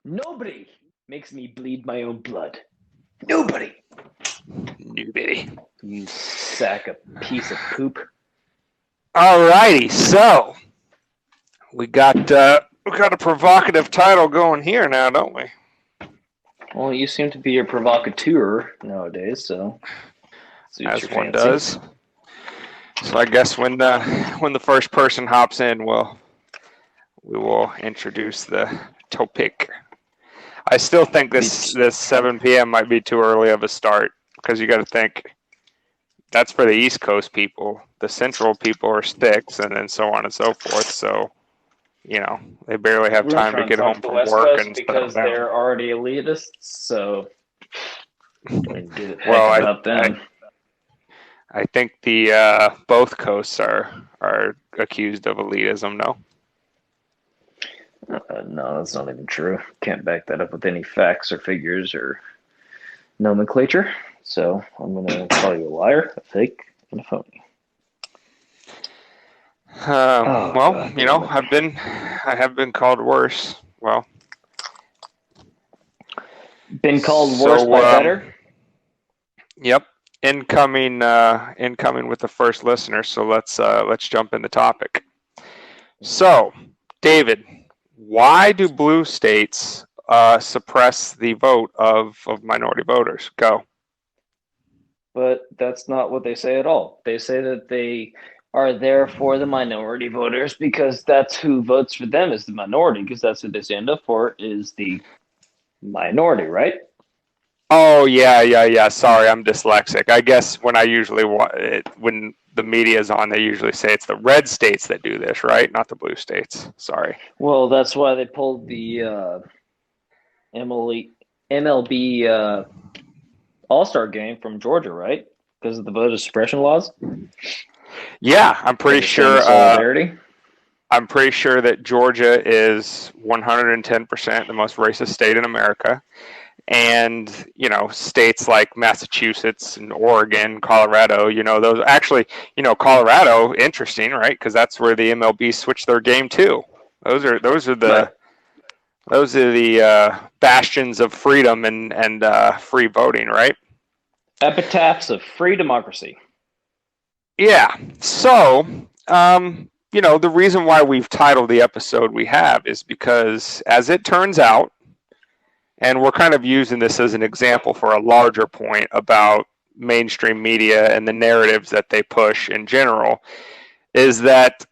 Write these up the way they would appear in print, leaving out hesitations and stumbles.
Nobody makes me bleed my own blood. Nobody. Nobody. You sack of piece of poop. Alrighty, so we got a provocative title going here now, don't we? Well, you seem to be a provocateur nowadays, so as one does. So I guess when the first person hops in, we will introduce the topic. I still think this 7 p.m. might be too early of a start because you got to think that's for the East Coast people. The Central people are sticks, and then so on and so forth. So, you know, they barely have time to get home from work and because they're already elitists. So, well, I think the both coasts are accused of elitism. No. No, that's not even true. Can't back that up with any facts or figures or nomenclature. So I'm going to call you a liar, a fake, and a phony. Well, God, you know, I have been called worse. Well, been called worse by better. Yep, incoming with the first listener. So let's jump in the topic. So, David, why do blue states suppress the vote of minority voters? Go. But that's not what they say at all. They say that they are there for the minority voters because that's who votes for them is the minority, because that's who they stand up for is the minority, right? Oh, yeah. Sorry, I'm dyslexic. I guess when when the media is on, they usually say it's the red states that do this, right? Not the blue states. Sorry. Well, that's why they pulled the MLB All-Star game from Georgia, right? Because of the voter suppression laws. Yeah, I'm pretty sure. I'm pretty sure that Georgia is 110% the most racist state in America. And, you know, states like Massachusetts and Oregon, Colorado, you know, those actually, you know, Colorado, interesting, right? Because that's where the MLB switched their game to. Those are the bastions of freedom and free voting, right? Epitaphs of free democracy. Yeah. So, you know, the reason why we've titled the episode we have is because, as it turns out, and we're kind of using this as an example for a larger point about mainstream media and the narratives that they push in general, is that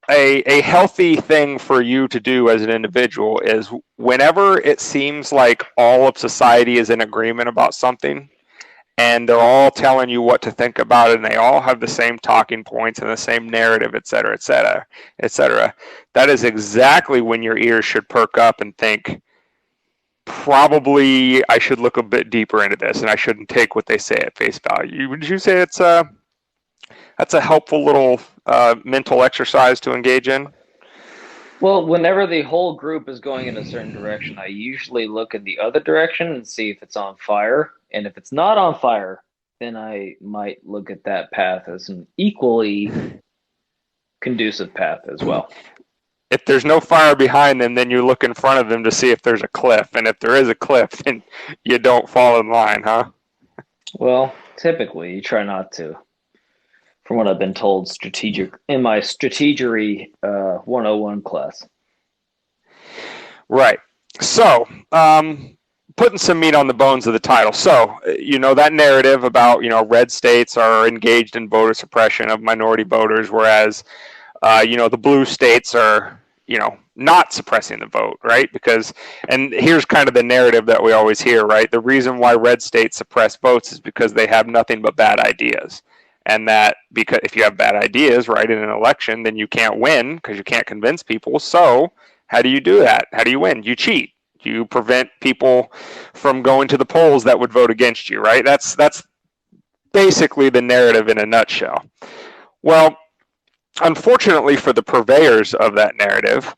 a healthy thing for you to do as an individual is whenever it seems like all of society is in agreement about something and they're all telling you what to think about it and they all have the same talking points and the same narrative, et cetera, et cetera, et cetera, that is exactly when your ears should perk up and think, probably I should look a bit deeper into this and I shouldn't take what they say at face value. Would you say that's a helpful little mental exercise to engage in? Well, whenever the whole group is going in a certain direction, I usually look in the other direction and see if it's on fire. And if it's not on fire, then I might look at that path as an equally conducive path as well. If there's no fire behind them, then you look in front of them to see if there's a cliff. And if there is a cliff, then you don't fall in line, huh? Well, typically, you try not to. From what I've been told, in my strategery 101 class. Right. So, putting some meat on the bones of the title. So, you know, that narrative about, you know, red states are engaged in voter suppression of minority voters, whereas, you know, the blue states are, you know, not suppressing the vote, right? Because, and here's kind of the narrative that we always hear, right? The reason why red states suppress votes is because they have nothing but bad ideas. And that because if you have bad ideas, right, in an election, then you can't win because you can't convince people. So how do you do that? How do you win? You cheat. You prevent people from going to the polls that would vote against you, right? That's basically the narrative in a nutshell. Well, unfortunately for the purveyors of that narrative,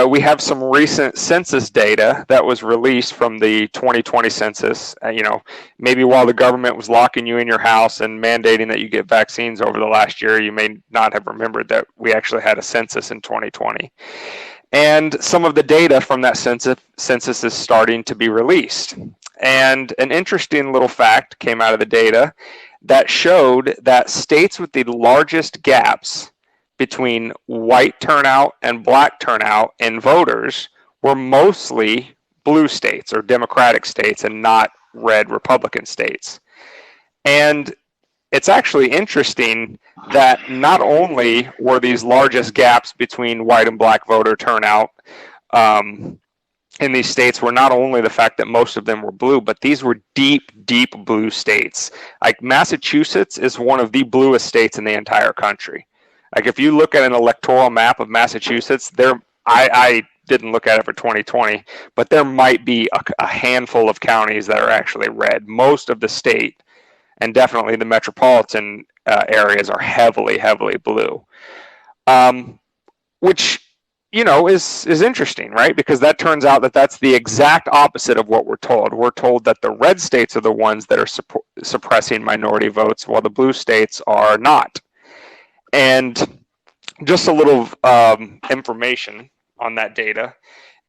we have some recent census data that was released from the 2020 census. You know, maybe while the government was locking you in your house and mandating that you get vaccines over the last year, you may not have remembered that we actually had a census in 2020. And some of the data from that census is starting to be released. And an interesting little fact came out of the data that showed that states with the largest gaps between white turnout and black turnout in voters were mostly blue states or Democratic states and not red Republican states. And it's actually interesting that not only were these largest gaps between white and black voter turnout in these states were not only the fact that most of them were blue, but these were deep, deep blue states. Like Massachusetts is one of the bluest states in the entire country. Like if you look at an electoral map of Massachusetts, I didn't look at it for 2020, but there might be a handful of counties that are actually red. Most of the state, and definitely the metropolitan areas, are heavily, heavily blue. Which is interesting, right? Because that turns out that that's the exact opposite of what we're told. We're told that the red states are the ones that are suppressing minority votes, while the blue states are not. And just a little information on that data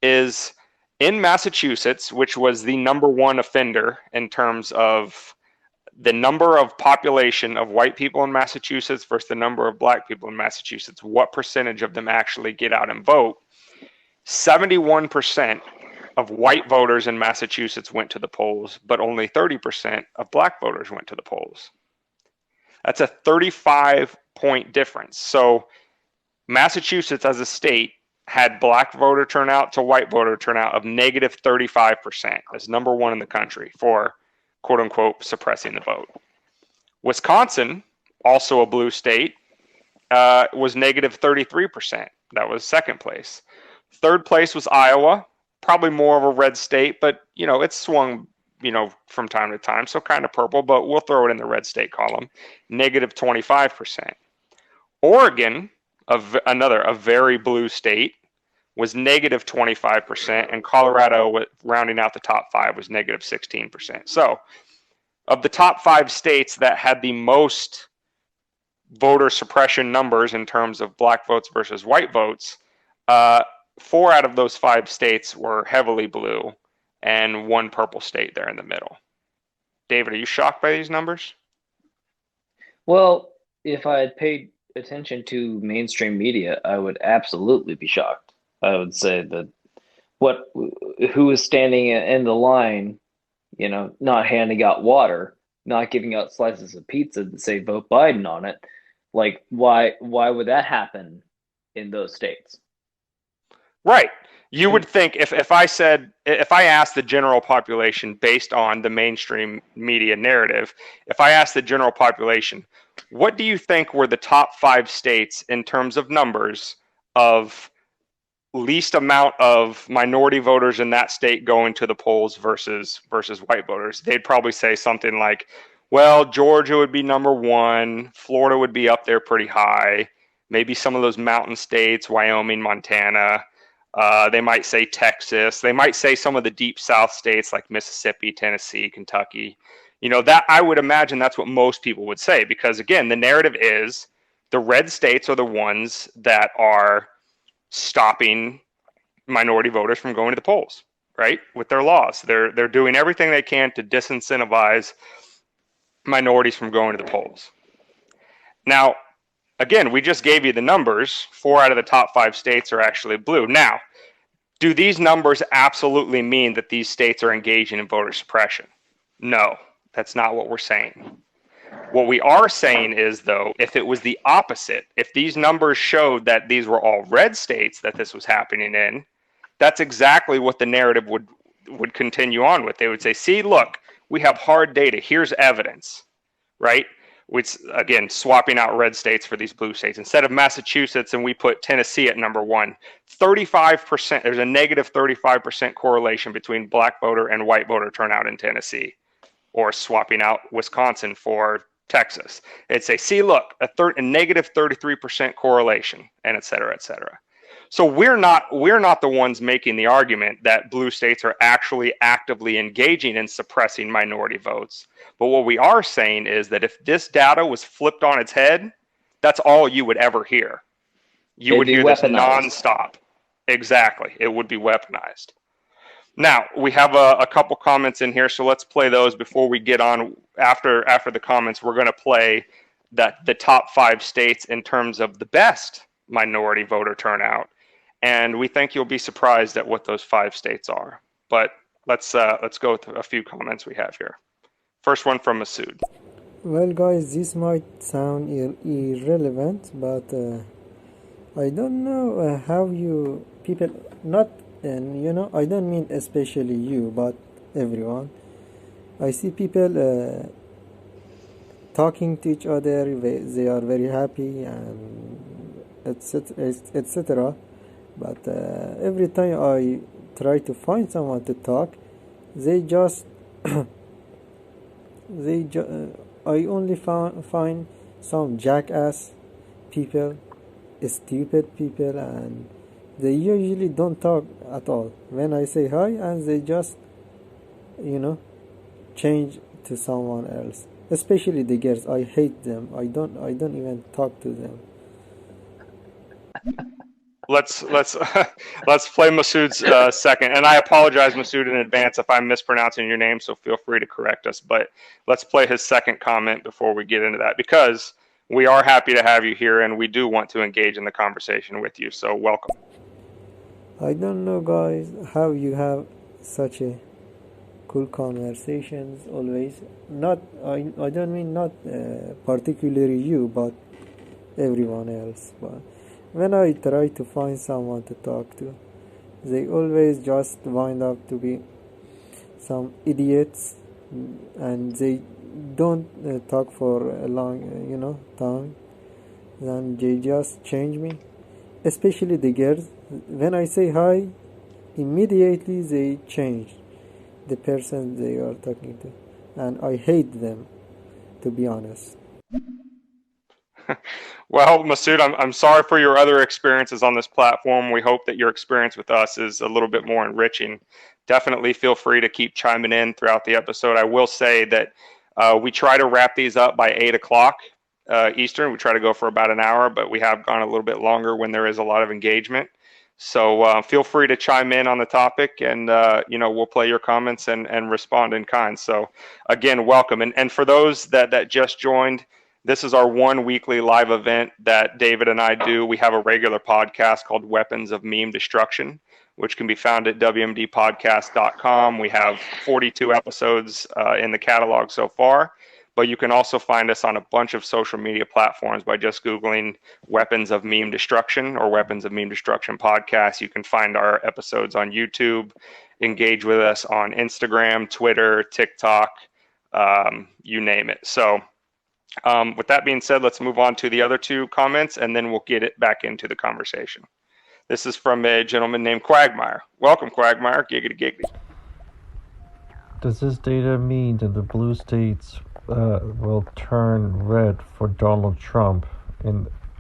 is in Massachusetts, which was the #1 offender in terms of the number of population of white people in Massachusetts versus the number of black people in Massachusetts, what percentage of them actually get out and vote? 71% of white voters in Massachusetts went to the polls, but only 30% of black voters went to the polls. That's a 35-point difference. So Massachusetts as a state had black voter turnout to white voter turnout of -35%. That's #1 in the country for quote unquote suppressing the vote. Wisconsin, also a blue state, was -33%. That was second place. Third place was Iowa, probably more of a red state, but it's swung from time to time, so kind of purple, but we'll throw it in the red state column, -25%. Oregon, a very blue state, was -25%, and Colorado, rounding out the top 5, was -16%. So of the top 5 states that had the most voter suppression numbers in terms of black votes versus white votes, 4 out of those 5 states were heavily blue, and 1 purple state there in the middle. David, are you shocked by these numbers? Well, if I had paid attention to mainstream media, I would absolutely be shocked. I would say that who is standing in the line, not handing out water, not giving out slices of pizza that say vote Biden on it. Like, why would that happen in those states? Right. You would think if I asked the general population based on the mainstream media narrative, if I asked the general population, what do you think were the top 5 states in terms of numbers of least amount of minority voters in that state going to the polls versus white voters? They'd probably say something like, well, Georgia would be #1, Florida would be up there pretty high, maybe some of those mountain states, Wyoming, Montana. They might say Texas. They might say some of the deep South states like Mississippi, Tennessee, Kentucky. That I would imagine that's what most people would say, because again, the narrative is the red states are the ones that are stopping minority voters from going to the polls, right? With their laws. They're doing everything they can to disincentivize minorities from going to the polls. Now, again, we just gave you the numbers. 4 out of the top 5 states are actually blue. Now, do these numbers absolutely mean that these states are engaging in voter suppression? No, that's not what we're saying. What we are saying is, though, if it was the opposite, if these numbers showed that these were all red states that this was happening in, that's exactly what the narrative would continue on with. They would say, see, look, we have hard data. Here's evidence, right? Which, again, swapping out red states for these blue states. Instead of Massachusetts, and we put Tennessee at #1, 35%, there's a -35% correlation between black voter and white voter turnout in Tennessee, or swapping out Wisconsin for Texas. It'd say, see, look, a -33% correlation, and et cetera, et cetera. So we're not the ones making the argument that blue states are actually actively engaging in suppressing minority votes. But what we are saying is that if this data was flipped on its head, that's all you would ever hear. You would hear this nonstop. Exactly. It would be weaponized. Now, we have a couple comments in here, so let's play those before we get on. After the comments, we're going to play the top 5 states in terms of the best minority voter turnout, and we think you'll be surprised at what those 5 states are. But let's go with a few comments we have here. First one from Masood. Well, guys, this might sound irrelevant, but I don't know how you people not, and I don't mean especially you, but everyone. I see people talking to each other. They are very happy and etc. etc. But every time I try to find someone to talk, they just I only find some jackass people, stupid people, and they usually don't talk at all when I say hi, and they just change to someone else, especially the girls. I hate them. I don't even talk to them. Let's let's play Masood's second, and I apologize, Masood, in advance if I'm mispronouncing your name, so feel free to correct us. But let's play his second comment before we get into that, because we are happy to have you here, and we do want to engage in the conversation with you. So welcome. I don't know, guys, how you have such a cool conversations always. Not I don't mean not particularly you, but everyone else. But when I try to find someone to talk to, they always just wind up to be some idiots, and they don't talk for a long, time. Then they just change me, especially the girls. When I say hi, immediately they change the person they are talking to, and I hate them, to be honest. Well, Masood, I'm sorry for your other experiences on this platform. We hope that your experience with us is a little bit more enriching. Definitely feel free to keep chiming in throughout the episode. I will say that we try to wrap these up by 8 o'clock Eastern. We try to go for about an hour, but we have gone a little bit longer when there is a lot of engagement. So feel free to chime in on the topic, and we'll play your comments and respond in kind. So again, welcome. And for those that just joined, this is our one weekly live event that David and I do. We have a regular podcast called Weapons of Meme Destruction, which can be found at WMDpodcast.com. We have 42 episodes in the catalog so far, but you can also find us on a bunch of social media platforms by just Googling Weapons of Meme Destruction or Weapons of Meme Destruction Podcast. You can find our episodes on YouTube, engage with us on Instagram, Twitter, TikTok, you name it. So with that being said, let's move on to the other 2 comments, and then we'll get it back into the conversation. This is from a gentleman named Quagmire. Welcome, Quagmire. Giggity giggity. Does this data mean that the blue states will turn red for Donald Trump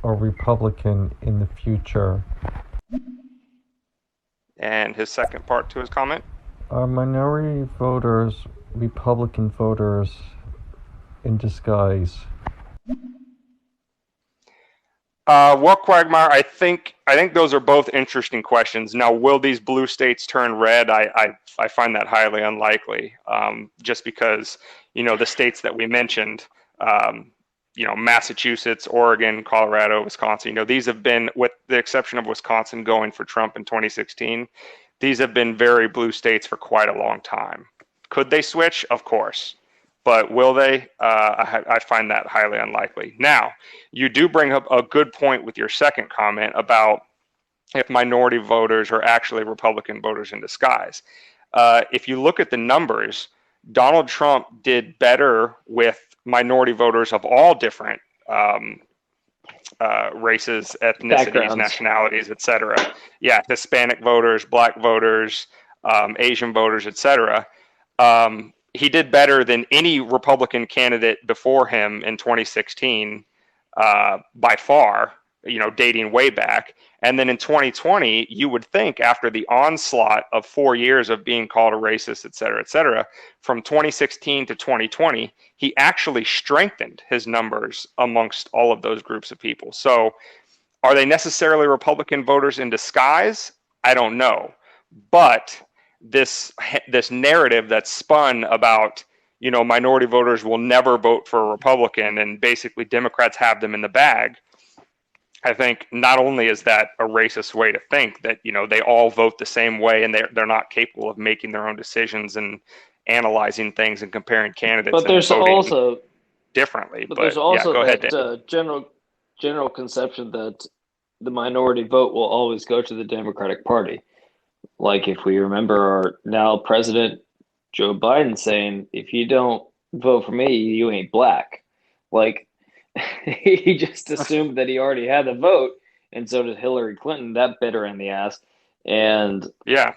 or Republican in the future? And his second part to his comment? Are minority voters Republican voters in disguise? Well, Quagmire, I think those are both interesting questions. Now, will these blue states turn red? I find that highly unlikely, just because the states that we mentioned, Massachusetts, Oregon, Colorado, Wisconsin. These have been, with the exception of Wisconsin going for Trump in 2016, these have been very blue states for quite a long time. Could they switch? Of course. But will they? I find that highly unlikely. Now, you do bring up a good point with your second comment about if minority voters are actually Republican voters in disguise. If you look at the numbers, Donald Trump did better with minority voters of all different races, ethnicities, Backgrounds. nationalities, etc. Yeah, Hispanic voters, Black voters, Asian voters, etc. He did better than any Republican candidate before him in 2016 by far, dating way back. And then in 2020, you would think after the onslaught of 4 years of being called a racist, et cetera, from 2016 to 2020, he actually strengthened his numbers amongst all of those groups of people. So are they necessarily Republican voters in disguise? I don't know. But this narrative that's spun about, you know, minority voters will never vote for a Republican and basically Democrats have them in the bag. I think not only is that a racist way to think that, you know, they all vote the same way and they're not capable of making their own decisions and analyzing things and comparing candidates But and there's voting also differently. but there's But yeah, also go ahead, that David. general conception that the minority vote will always go to the Democratic Party. Like if we remember our now president Joe Biden saying, "If you don't vote for me, you ain't black." Like he just assumed that he already had the vote, and so did Hillary Clinton. That bit her in the ass. And Yeah,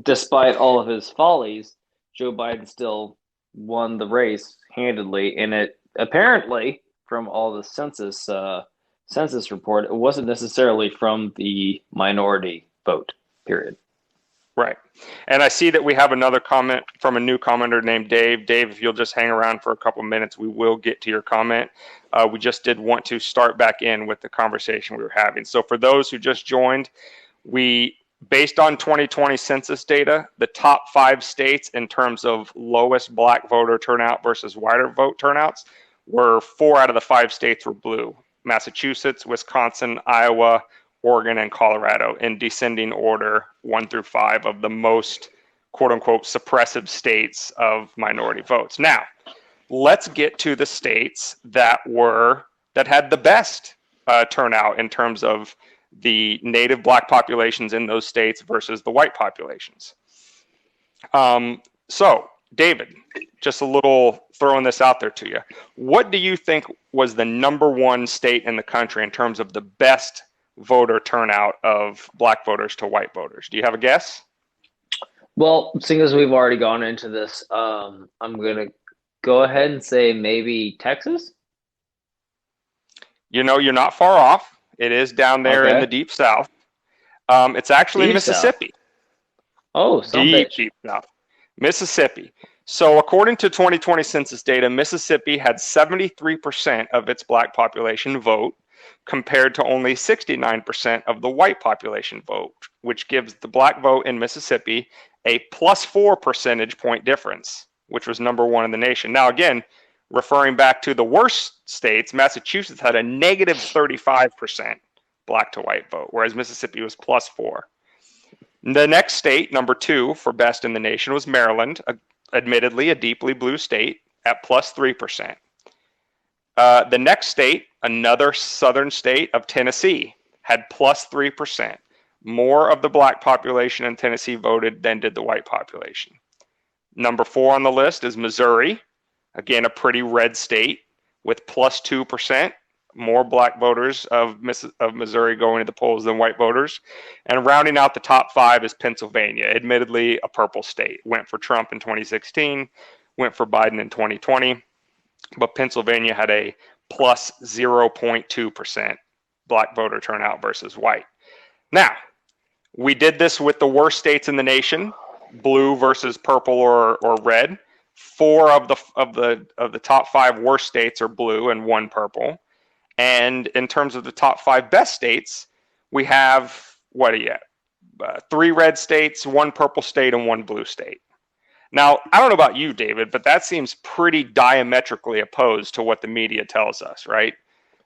despite all of his follies, Joe Biden still won the race handedly. And it apparently, from all the census report, it wasn't necessarily from the minority vote. Period. right. And I see that we have another comment from a new commenter named Dave. Dave, if you'll just hang around for a couple minutes, we will get to your comment. We just did want to start back in with the conversation we were having. So for those who just joined, we, based on 2020 census data, the top 5 states in terms of lowest black voter turnout versus whiter vote turnouts were 4 out of the 5 states were blue: Massachusetts, Wisconsin, Iowa, Oregon, and Colorado, in descending order 1 through 5 of the most quote unquote suppressive states of minority votes. Now, let's get to the states that had the best turnout in terms of the native black populations in those states versus the white populations. So, David, just a little throwing this out there to you. What do you think was the #1 state in the country in terms of the best voter turnout of black voters to white voters? Do you have a guess? Well, seeing as we've already gone into this, I'm gonna go ahead and say maybe Texas. You know, you're not far off. It is down there in the Okay, deep south. It's actually Deep South. Mississippi. Oh, some Deep, bitch. deep south. Mississippi. So according to 2020 census data, Mississippi had 73% of its black population vote compared to only 69% of the white population vote, which gives the black vote in Mississippi a +4 percentage point difference, which was #1 in the nation. Now, again, referring back to the worst states, Massachusetts had a -35% black to white vote, whereas Mississippi was +4. The next state, #2 for best in the nation, was Maryland, admittedly a deeply blue state, at +3%. The next state, another southern state of Tennessee, had +3%. More of the black population in Tennessee voted than did the white population. #4 on the list is Missouri, again a pretty red state, with +2%. More black voters of Missouri going to the polls than white voters. And rounding out the top 5 is Pennsylvania, admittedly a purple state. Went for Trump in 2016, went for Biden in 2020, but Pennsylvania had a +0.2% black voter turnout versus white. Now, we did this with the worst states in the nation, blue versus purple or red. 4 of the top 5 worst states are blue and 1 purple. And in terms of the top 5 best states, we have, what do you have? 3 red states, 1 purple state, and 1 blue state. Now, I don't know about you, David, but that seems pretty diametrically opposed to what the media tells us, right?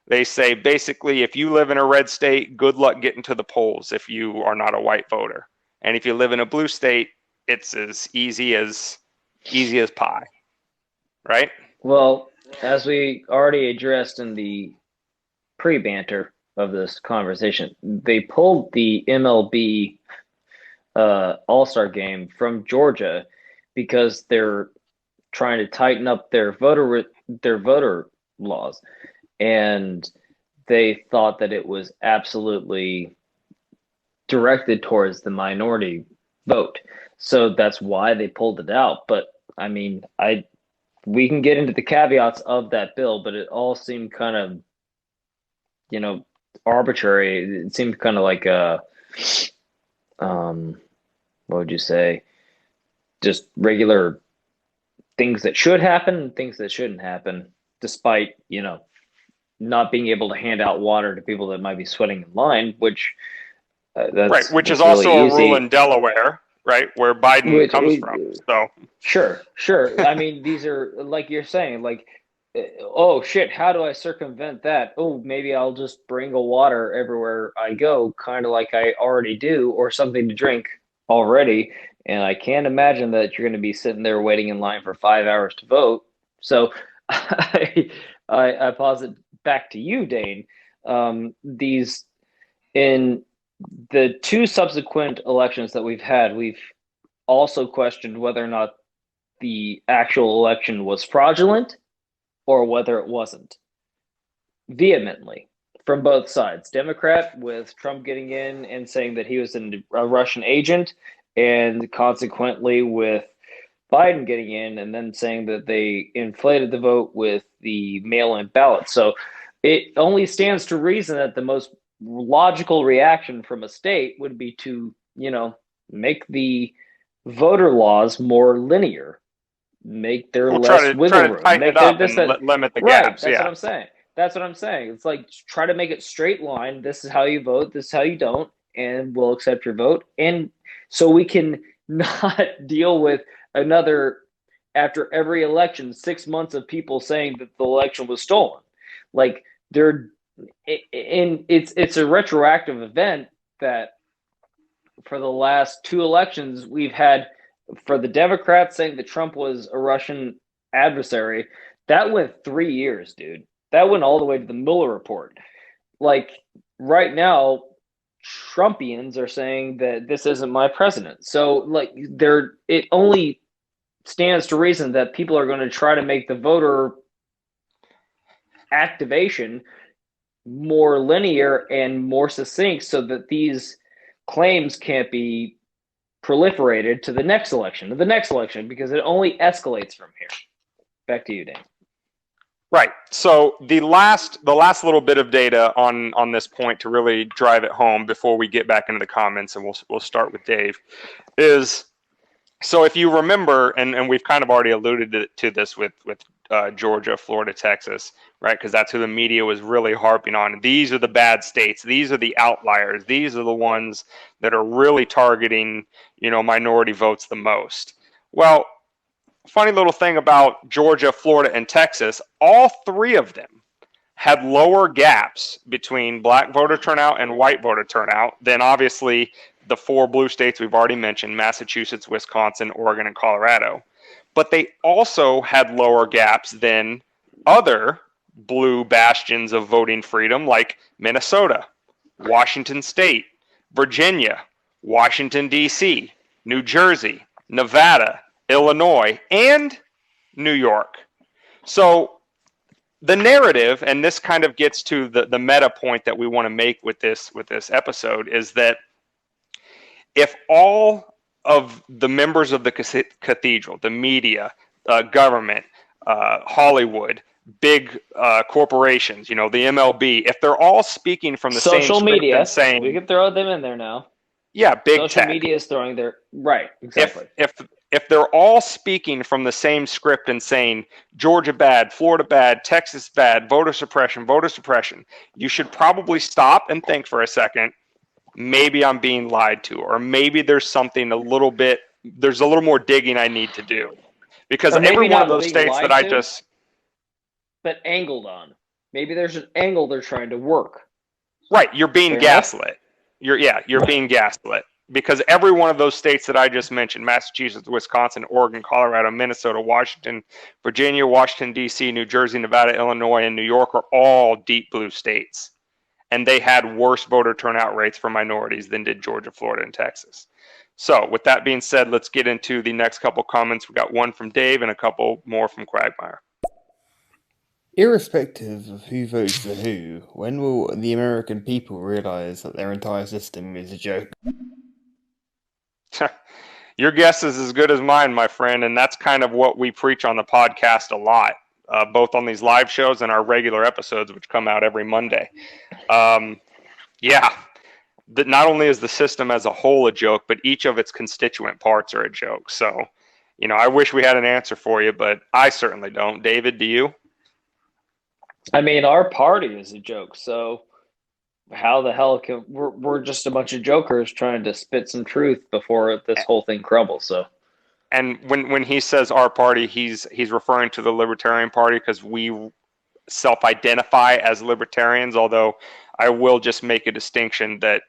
They say basically, if you live in a red state, good luck getting to the polls if you are not a white voter. And if you live in a blue state, it's as easy as pie, right? Well, as we already addressed in the pre-banter of this conversation, they pulled the MLB All-Star game from Georgia because they're trying to tighten up their voter laws, and they thought that it was absolutely directed towards the minority vote. So that's why they pulled it out. But I mean, we can get into the caveats of that bill, but it all seemed kind of, arbitrary. It seemed kind of like what would you say? Just regular things that should happen and things that shouldn't happen, despite, not being able to hand out water to people that might be sweating in line, which Right, which is that's really also a rule in easy. Delaware, right, where Biden Which comes from. So, Sure, sure. I mean, these are like you're saying, like, oh shit, how do I circumvent that? Oh, maybe I'll just bring a water everywhere I go, kind of like I already do, or something to drink already. And I can't imagine that you're going to be sitting there waiting in line for 5 hours to vote. So I posit back to you, Dane. These in the two subsequent elections that we've had, we've also questioned whether or not the actual election was fraudulent or whether it wasn't, vehemently from both sides. Democrat with Trump getting in and saying that he was a Russian agent, and consequently with Biden getting in and then saying that they inflated the vote with the mail in ballot. So it only stands to reason that the most logical reaction from a state would be to, make the voter laws more linear, make there we'll less try wiggle to room, tighten it make there up this and that. limit the Right, gaps. that's what Yeah. I'm saying. That's what I'm saying. It's like try to make it straight line. This is how you vote, this is how you don't, and we'll accept your vote. And so we can not deal with another, after every election, 6 months of people saying that the election was stolen. Like they're and it's a retroactive event that for the last two elections we've had, for the Democrats saying that Trump was a Russian adversary, that went 3 years, dude. That went all the way to the Mueller report. Like right now, Trumpians are saying that this isn't my president. So like it only stands to reason that people are going to try to make the voter activation more linear and more succinct so that these claims can't be proliferated to the next election, because it only escalates from here. Back to you, Dan. Right. So the last little bit of data on this point to really drive it home before we get back into the comments, and we'll start with Dave, is so if you remember, and we've kind of already alluded to this with Georgia, Florida, Texas, right? Because that's who the media was really harping on. These are the bad states. These are the outliers. These are the ones that are really targeting, minority votes the most. Well, funny little thing about Georgia, Florida, and Texas, all three of them had lower gaps between black voter turnout and white voter turnout than obviously the four blue states we've already mentioned, Massachusetts, Wisconsin, Oregon, and Colorado. But they also had lower gaps than other blue bastions of voting freedom like Minnesota, Washington State, Virginia, Washington, D.C., New Jersey, Nevada, Illinois, and New York. So the narrative, and this kind of gets to the meta point that we want to make with this episode, is that if all of the members of the cathedral, the media, government, Hollywood, big corporations, the MLB, if they're all speaking from the same Social script and media, we saying, can throw them in there now. yeah, big Social tech, media is throwing their right, if exactly. if if they're all speaking from the same script and saying Georgia bad, Florida bad, Texas bad, voter suppression, you should probably stop and think for a second. Maybe I'm being lied to, or maybe there's a little more digging I need to do, because Or every maybe one of not those being states that lied I to, just, but angled on. Maybe there's an angle they're trying to work. right, you're being Fair enough? gaslit. You're being gaslit. Because every one of those states that I just mentioned, Massachusetts, Wisconsin, Oregon, Colorado, Minnesota, Washington, Virginia, Washington, D.C., New Jersey, Nevada, Illinois, and New York are all deep blue states. And they had worse voter turnout rates for minorities than did Georgia, Florida, and Texas. So with that being said, let's get into the next couple comments. We got one from Dave and a couple more from Quagmire. Irrespective of who votes for who, when will the American people realize that their entire system is a joke? Your guess is as good as mine, my friend, and that's kind of what we preach on the podcast a lot, both on these live shows and our regular episodes, which come out every Monday. Yeah, that not only is the system as a whole a joke, but each of its constituent parts are a joke. So, I wish we had an answer for you, but I certainly don't. David, do you? I mean, our party is a joke, so how the hell can we're just a bunch of jokers trying to spit some truth before this whole thing crumbles. So, And when he says our party, he's referring to the Libertarian Party because we self-identify as libertarians. Although I will just make a distinction that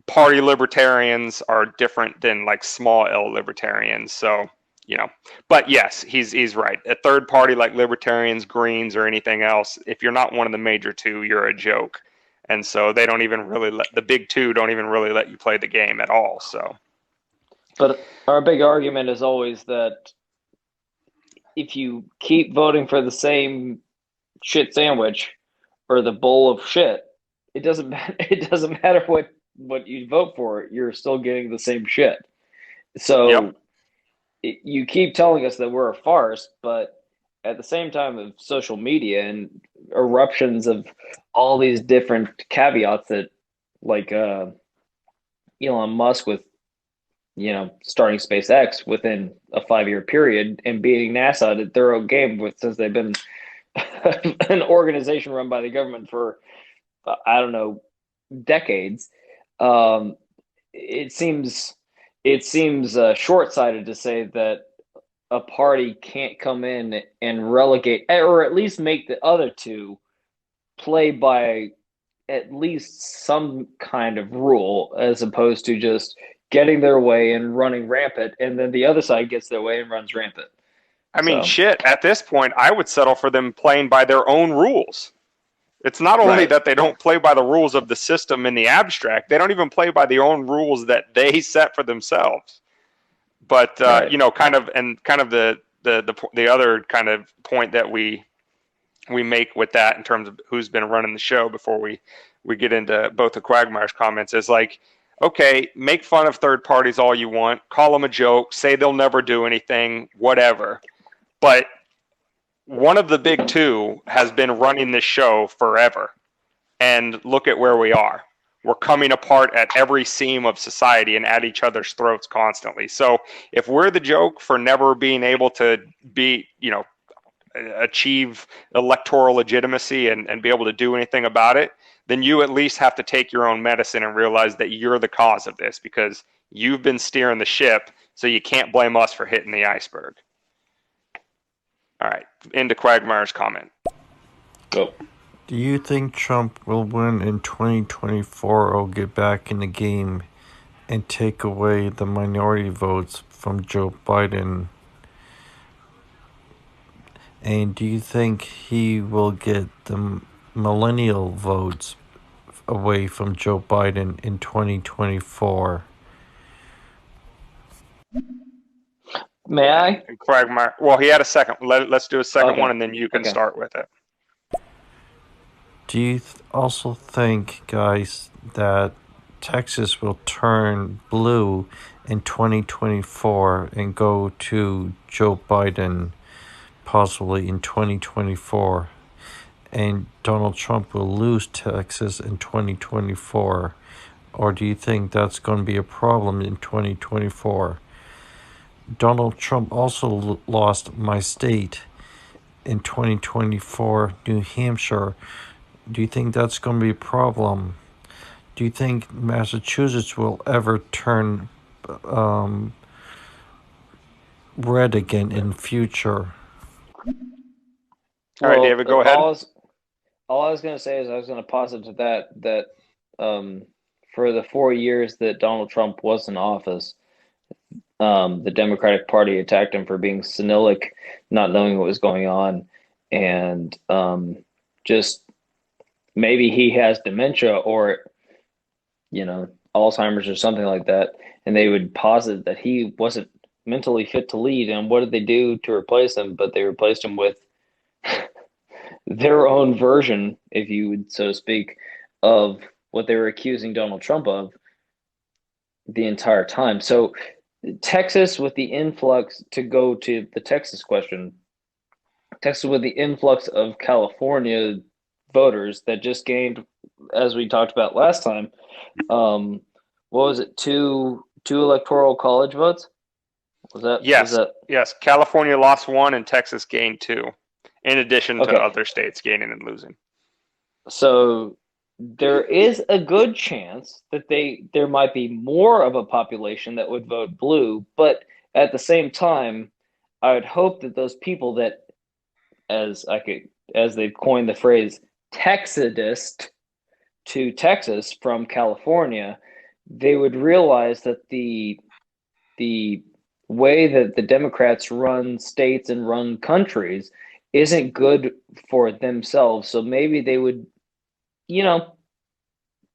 party libertarians are different than like small L libertarians. So but yes, he's right. A third party like libertarians, Greens, or anything else, if you're not one of the major two, you're a joke. And so they don't even really the big two don't even really let you play the game at all. So, but our big argument is always that if you keep voting for the same shit sandwich or the bowl of shit, it doesn't it doesn't matter what you vote for, you're still getting the same shit. yep. So you keep telling us that we're a farce, but at the same time of social media and eruptions of all these different caveats that like Elon Musk with starting SpaceX within a 5 year period and beating NASA at a thorough game since they've been an organization run by the government for I don't know decades. Um, it seems short sighted to say that a party can't come in and relegate or at least make the other two play by at least some kind of rule as opposed to just getting their way and running rampant and then the other side gets their way and runs rampant. I mean, So, shit, at this point, I would settle for them playing by their own rules. It's not only right. that they don't play by the rules of the system in the abstract, they don't even play by the own rules that they set for themselves. But Right. kind of the other kind of point that we make with that in terms of who's been running the show before we get into both the Quagmire's comments is like, okay, make fun of third parties all you want, call them a joke, say they'll never do anything, whatever. But one of the big two has been running this show forever. And look at where we are. We're coming apart at every seam of society and at each other's throats constantly. So if we're the joke for never being able to be, achieve electoral legitimacy and be able to do anything about it, then you at least have to take your own medicine and realize that you're the cause of this because you've been steering the ship, so you can't blame us for hitting the iceberg. All right, into Quagmire's comment. Go. Do you think Trump will win in 2024 or get back in the game and take away the minority votes from Joe Biden? And do you think he will get the millennial votes away from Joe Biden in 2024? May I? And Quagmire, well, he had a second. Let's do a second Okay. one, and then you can Okay. start with it. Do you also think, guys, that Texas will turn blue in 2024 and go to Joe Biden possibly in 2024? And Donald Trump will lose Texas in 2024? Or do you think that's going to be a problem in 2024? Donald Trump also lost my state in 2024, New Hampshire. Do you think that's going to be a problem? Do you think Massachusetts will ever turn red again in future? All right, David, go ahead. All I was going to say is I was going to posit to that for the 4 years that Donald Trump was in office, the Democratic Party attacked him for being senilic, not knowing what was going on, and just maybe he has dementia or Alzheimer's or something like that, and they would posit that he wasn't mentally fit to lead. And what did they do to replace him? But they replaced him with their own version, if you would so speak, of what they were accusing Donald Trump of the entire time. So Texas with the influx, to go to the Texas question, Texas with the influx of California voters that just gained, as we talked about last time, what was it, two electoral college votes? Yes. California lost one and Texas gained two, in addition to Okay. other states gaining and losing. So there is a good chance that there might be more of a population that would vote blue, but at the same time, I would hope that those people that, as they've coined the phrase, Texadist to Texas from California, they would realize that the way that the Democrats run states and run countries isn't good for themselves. So maybe they would, you know,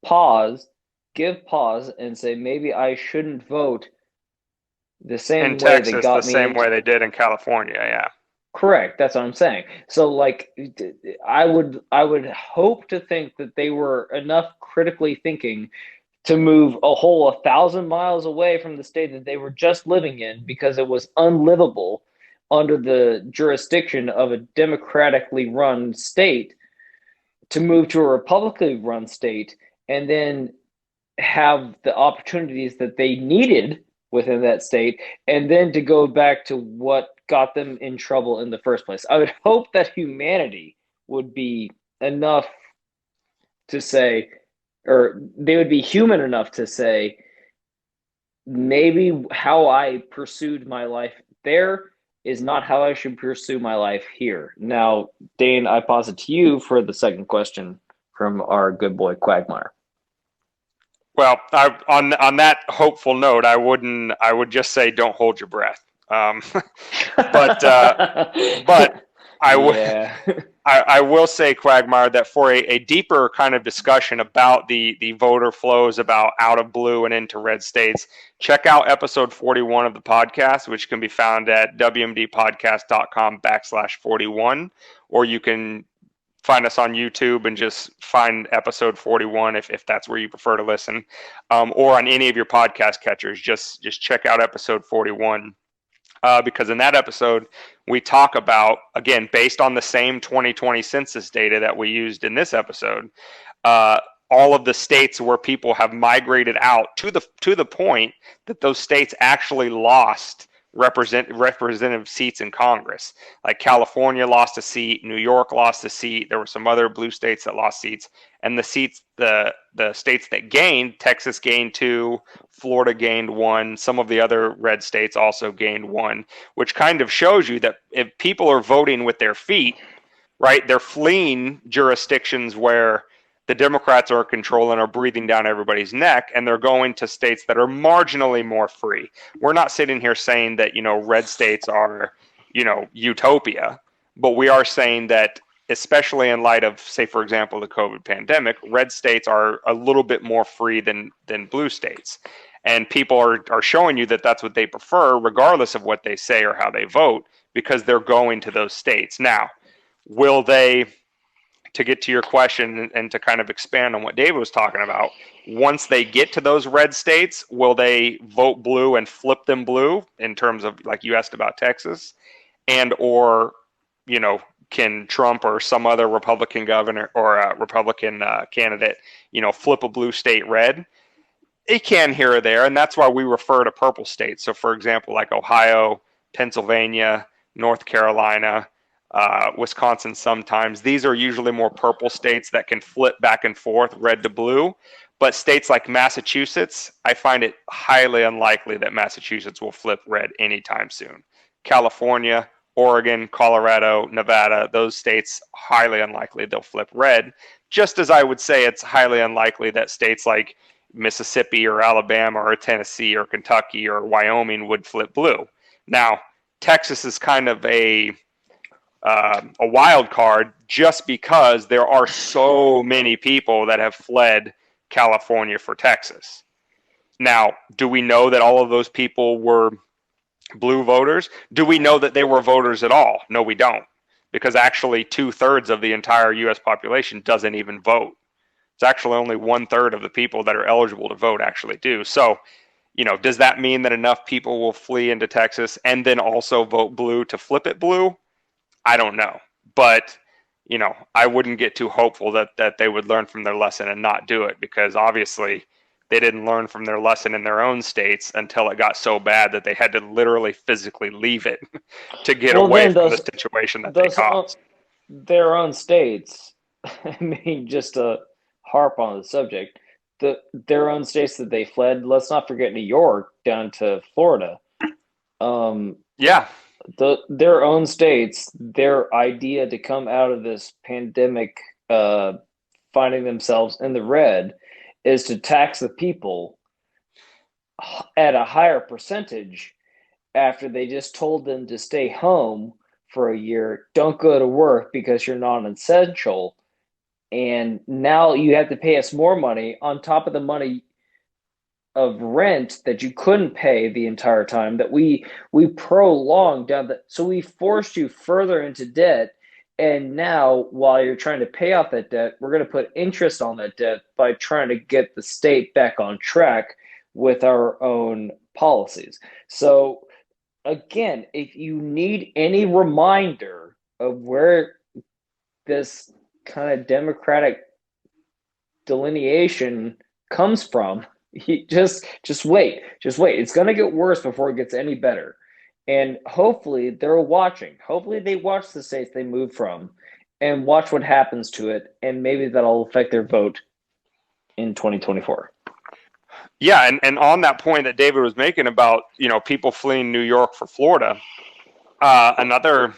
pause, give pause, and say, maybe I shouldn't vote the In same way that Texas, the got me same into. way they did in California. Yeah. Correct. That's what I'm saying. So, like, I would hope to think that they were enough critically thinking to move a whole 1,000 miles away from the state that they were just living in because it was unlivable under the jurisdiction of a democratically run state to move to a republicly run state and then have the opportunities that they needed within that state, and then to go back to what got them in trouble in the first place. I would hope that humanity would be enough to say, or they would be human enough to say, maybe how I pursued my life there is not how I should pursue my life here. Now, Dane, I posit to you for the second question from our good boy Quagmire. Well, on that hopeful note, I would just say don't hold your breath. But I would Yeah. I will say, Quagmire, that for a deeper kind of discussion about the voter flows about out of blue and into red states, check out episode 41 of the podcast, which can be found at wmdpodcast.com/41, or you can find us on YouTube and just find episode 41 if that's where you prefer to listen, or on any of your podcast catchers. Just check out episode 41. Because in that episode, we talk about, again, based on the same 2020 census data that we used in this episode, uh, all of the states where people have migrated out to the point that those states actually lost representative seats in Congress. Like California lost a seat, New York lost a seat. There were some other blue states that lost seats, and the states that gained, Texas gained 2, Florida gained 1. Some of the other red states also gained 1, which kind of shows you that if people are voting with their feet, right, they're fleeing jurisdictions where the Democrats are controlling or breathing down everybody's neck, and they're going to states that are marginally more free. We're not sitting here saying that, red states are, utopia, but we are saying that, especially in light of, say, for example, the COVID pandemic, red states are a little bit more free than blue states. And people are showing you that that's what they prefer, regardless of what they say or how they vote, because they're going to those states. Now, will they, to get to your question and to kind of expand on what David was talking about, once they get to those red states, will they vote blue and flip them blue in terms of, like you asked about Texas, and or, can Trump or some other Republican governor or a Republican candidate, flip a blue state red? It can here or there, and that's why we refer to purple states. So, for example, like Ohio, Pennsylvania, North Carolina, Wisconsin sometimes. These are usually more purple states that can flip back and forth, red to blue. But states like Massachusetts, I find it highly unlikely that Massachusetts will flip red anytime soon. California, Oregon, Colorado, Nevada, those states, highly unlikely they'll flip red. Just as I would say it's highly unlikely that states like Mississippi or Alabama or Tennessee or Kentucky or Wyoming would flip blue. Now, Texas is kind of a wild card just because there are so many people that have fled California for Texas. Now, do we know that all of those people were blue voters? Do we know that they were voters at all? No, we don't, because actually 2/3 of the entire U.S. population doesn't even vote. It's actually only 1/3 of the people that are eligible to vote actually do. So, does that mean that enough people will flee into Texas and then also vote blue to flip it blue? I don't know. But, I wouldn't get too hopeful that they would learn from their lesson and not do it, because obviously they didn't learn from their lesson in their own states until it got so bad that they had to literally physically leave it to get Well, away then from the situation that they caused. their own states. I mean, just a harp on the subject, their own states that they fled. Let's not forget New York down to Florida. Yeah. Their own states, their idea to come out of this pandemic, finding themselves in the red, is to tax the people at a higher percentage after they just told them to stay home for a year, don't go to work because you're non-essential, and now you have to pay us more money on top of the money of rent that you couldn't pay the entire time that we prolonged down the, so we forced you further into debt, and now while you're trying to pay off that debt, we're going to put interest on that debt by trying to get the state back on track with our own policies. So again, if you need any reminder of where this kind of democratic delineation comes from, just wait. It's going to get worse before it gets any better. And hopefully they're watching. Hopefully they watch the states they move from and watch what happens to it, and maybe that'll affect their vote in 2024. Yeah, and on that point that David was making about, you know, people fleeing New York for Florida, another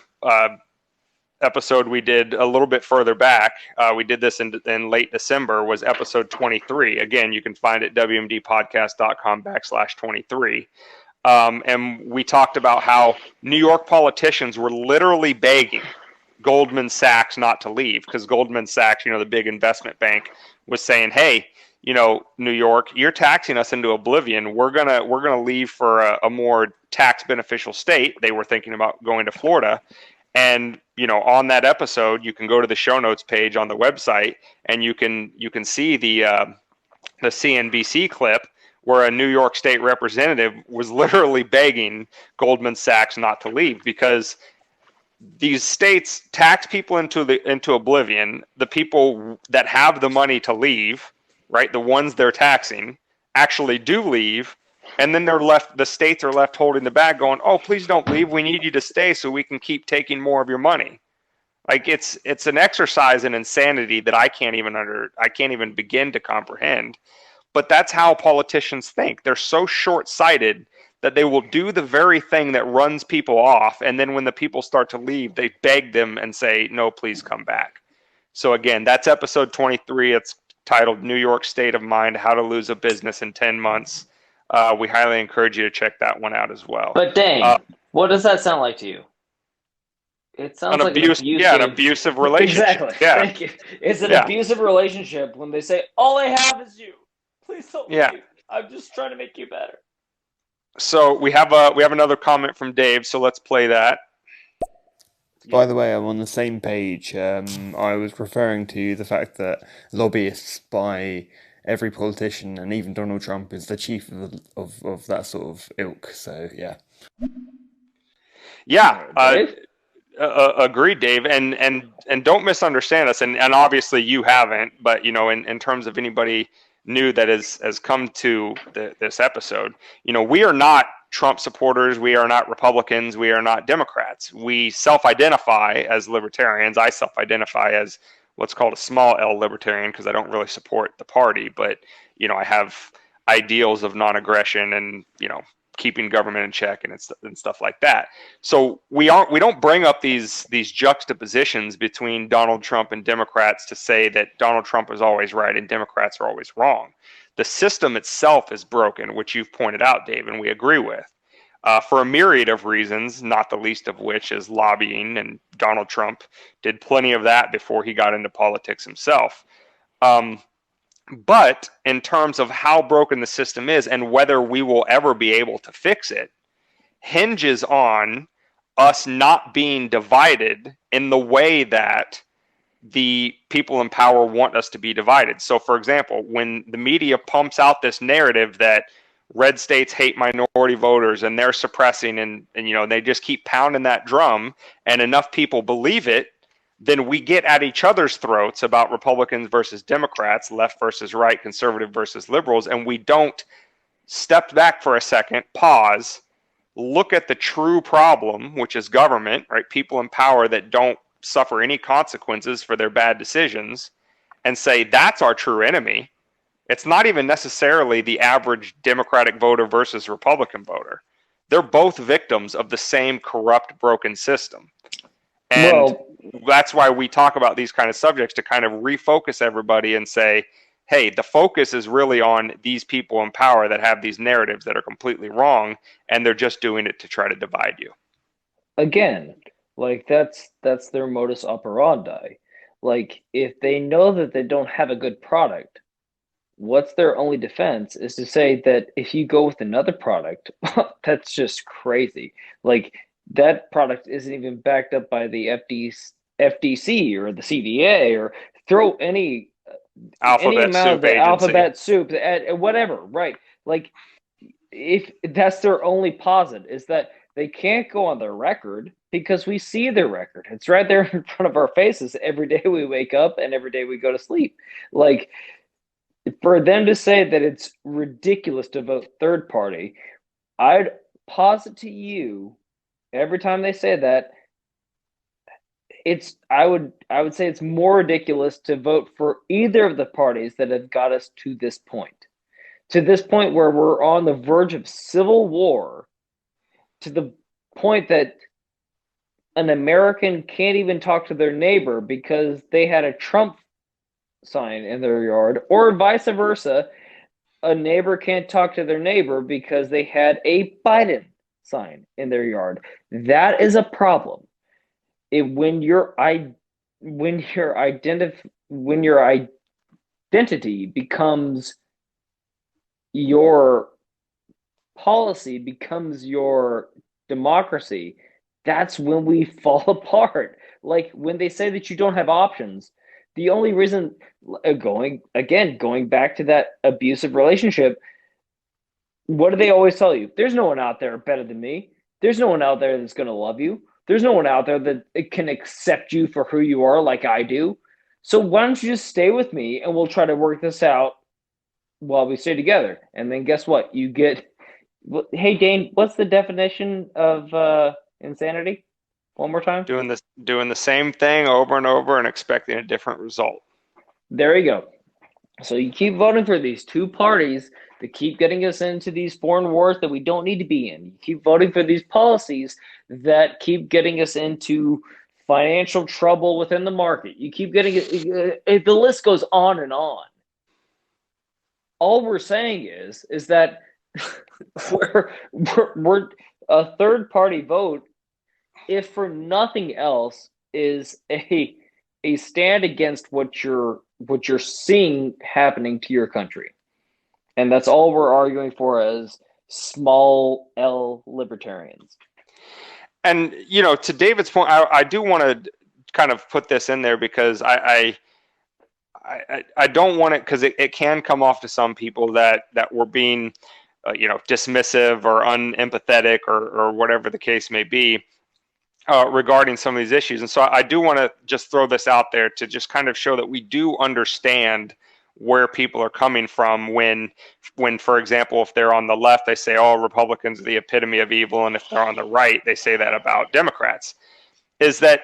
episode we did a little bit further back, we did this in late December, was episode 23. Again, you can find it wmdpodcast.com/23. And we talked about how New York politicians were literally begging Goldman Sachs not to leave, because Goldman Sachs, you know, the big investment bank, was saying, hey, you know, New York, you're taxing us into oblivion. We're gonna leave for a more tax beneficial state. They were thinking about going to Florida. And, you know, on that episode, you can go to the show notes page on the website, and you can see the CNBC clip where a New York State representative was literally begging Goldman Sachs not to leave, because these states tax people into oblivion. The people that have the money to leave, right, the ones they're taxing, actually do leave, and then the states are left holding the bag going, oh, please don't leave, we need you to stay so we can keep taking more of your money. Like, it's an exercise in insanity that I can't even begin to comprehend. But that's how politicians think. They're so short-sighted that they will do the very thing that runs people off, and then when the people start to leave, they beg them and say, no, please come back. So again, that's episode 23. It's titled New York State of Mind, How to Lose a Business in 10 Months. We highly encourage you to check that one out as well. But dang, what does that sound like to you? It sounds like an abusive... Yeah, an abusive relationship. Exactly. Yeah. Thank you. It's an abusive relationship when they say, all I have is you. Please don't leave. I'm just trying to make you better. So we have another comment from Dave, so let's play that. By the way, I'm on the same page. I was referring to the fact that lobbyists by every politician, and even Donald Trump, is the chief of that sort of ilk. So yeah. Yeah, agreed, Dave. And don't misunderstand us. And obviously you haven't, but you know, in terms of anybody new that has come to this episode, you know, we are not Trump supporters. We are not Republicans. We are not Democrats. We self-identify as libertarians. I self-identify as what's called a small L libertarian, because I don't really support the party, but you know, I have ideals of non-aggression and, you know, keeping government in check and stuff like that. So we don't bring up these juxtapositions between Donald Trump and Democrats to say that Donald Trump is always right and Democrats are always wrong. The system itself is broken, which you've pointed out, Dave, and we agree with, for a myriad of reasons, not the least of which is lobbying, and Donald Trump did plenty of that before he got into politics himself. But in terms of how broken the system is and whether we will ever be able to fix it, hinges on us not being divided in the way that the people in power want us to be divided. So, for example, when the media pumps out this narrative that red states hate minority voters and they're suppressing and you know, they just keep pounding that drum and enough people believe it, then we get at each other's throats about Republicans versus Democrats, left versus right, conservative versus liberals, and we don't step back for a second, pause, look at the true problem, which is government, right? People in power that don't suffer any consequences for their bad decisions, and say that's our true enemy. It's not even necessarily the average Democratic voter versus Republican voter. They're both victims of the same corrupt, broken system. And Well, that's why we talk about these kind of subjects, to kind of refocus everybody and say, hey, the focus is really on these people in power that have these narratives that are completely wrong, and they're just doing it to try to divide you. again, like that's their modus operandi. Like if they know that they don't have a good product, what's their only defense is to say that if you go with another product, that's just crazy. Like that product isn't even backed up by the FDC or the CDA or throw any Alphabet amount of soup the agency. alphabet soup at whatever, right? Like if that's their only posit is that they can't go on their record because we see their record. It's right there in front of our faces every day we wake up and every day we go to sleep. Like for them to say that it's ridiculous to vote third party, I'd posit to you every time they say that I would say it's more ridiculous to vote for either of the parties that have got us to this point. To this point where we're on the verge of civil war, to the point that an American can't even talk to their neighbor because they had a Trump sign in their yard, or vice versa. A neighbor can't talk to their neighbor because they had a Biden sign in their yard. That is a problem. When your identity becomes your policy, becomes your democracy, that's when we fall apart. Like when they say that you don't have options, the only reason, going back to that abusive relationship, what do they always tell you? There's no one out there better than me. There's no one out there that's going to love you. There's no one out there that can accept you for who you are like I do. So why don't you just stay with me and we'll try to work this out while we stay together? And then guess what? You get, hey, Dane, what's the definition of insanity? One more time. Doing the same thing over and over and expecting a different result. There you go. So you keep voting for these two parties that keep getting us into these foreign wars that we don't need to be in. You keep voting for these policies that keep getting us into financial trouble within the market. You keep getting it. The list goes on and on. All we're saying is that we're a third party vote, if for nothing else, is a stand against what you're seeing happening to your country. And that's all we're arguing for as small L libertarians. And, to David's point, I do want to kind of put this in there because I don't want it, because it can come off to some people that we're being, dismissive or unempathetic or whatever the case may be regarding some of these issues. And so I do want to just throw this out there to just kind of show that we do understand where people are coming from when, for example, if they're on the left, they say, oh, Republicans are the epitome of evil. And if they're on the right, they say that about Democrats. Is that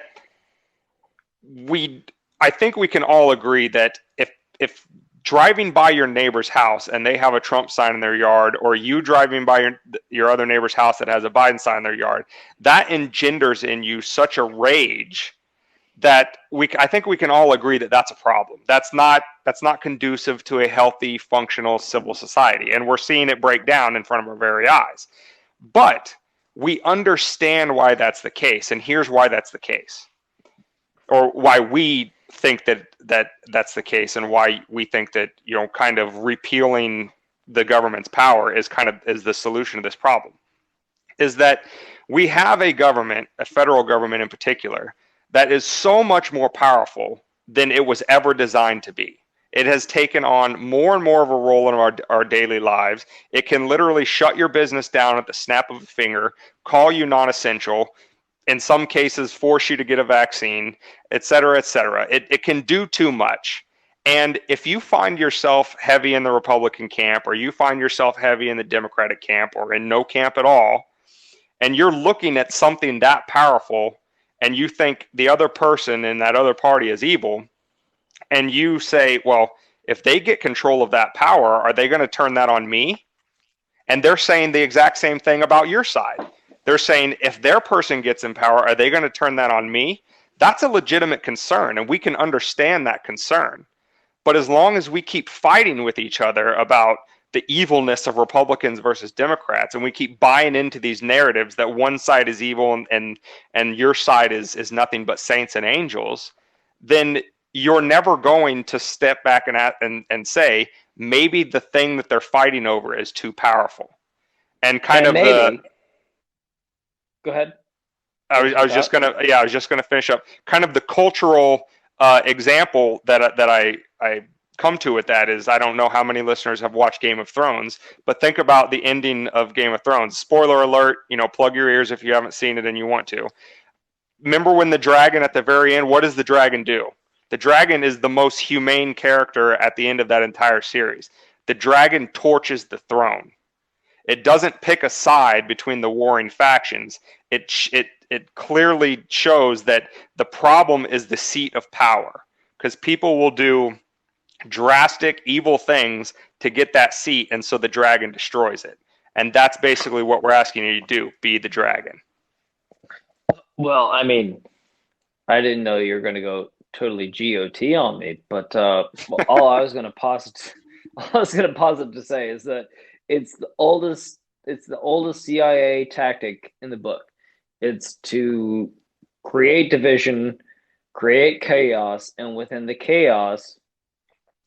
I think we can all agree that if driving by your neighbor's house and they have a Trump sign in their yard, or you driving by your other neighbor's house that has a Biden sign in their yard, that engenders in you such a rage that I think we can all agree that that's a problem. That's not conducive to a healthy, functional civil society, and we're seeing it break down in front of our very eyes. But we understand why that's the case, and here's why that's the case, or why we think that's the case, and why we think that kind of repealing the government's power is the solution to this problem. Is that we have a government, a federal government in particular, that is so much more powerful than it was ever designed to be. It has taken on more and more of a role in our daily lives. It can literally shut your business down at the snap of a finger, call you non-essential, in some cases force you to get a vaccine, et cetera, et cetera. It can do too much. And if you find yourself heavy in the Republican camp, or you find yourself heavy in the Democratic camp, or in no camp at all, and you're looking at something that powerful, and you think the other person in that other party is evil, and you say, well, if they get control of that power, are they going to turn that on me? And they're saying the exact same thing about your side. They're saying, if their person gets in power, are they going to turn that on me? That's a legitimate concern, and we can understand that concern. But as long as we keep fighting with each other about the evilness of Republicans versus Democrats, and we keep buying into these narratives that one side is evil and your side is nothing but saints and angels, then you're never going to step back and say, maybe the thing that they're fighting over is too powerful. And kind And of the maybe, go ahead. I Finish your was just thought. gonna finish up. Kind of the cultural example that I come to with that is, I don't know how many listeners have watched Game of Thrones, but think about the ending of Game of Thrones. Spoiler alert, plug your ears if you haven't seen it and you want to. Remember when the dragon at the very end, what does the dragon do? The dragon is the most humane character at the end of that entire series. The dragon torches the throne. It doesn't pick a side between the warring factions. It clearly shows that the problem is the seat of power, because people will do drastic evil things to get that seat, and so the dragon destroys it. And that's basically what we're asking you to do: be the dragon. Well, I mean, I didn't know you were going to go totally GOT on me, but all I was going to posit, all I was going to posit to say is that it's the oldest CIA tactic in the book. It's to create division, create chaos, and within the chaos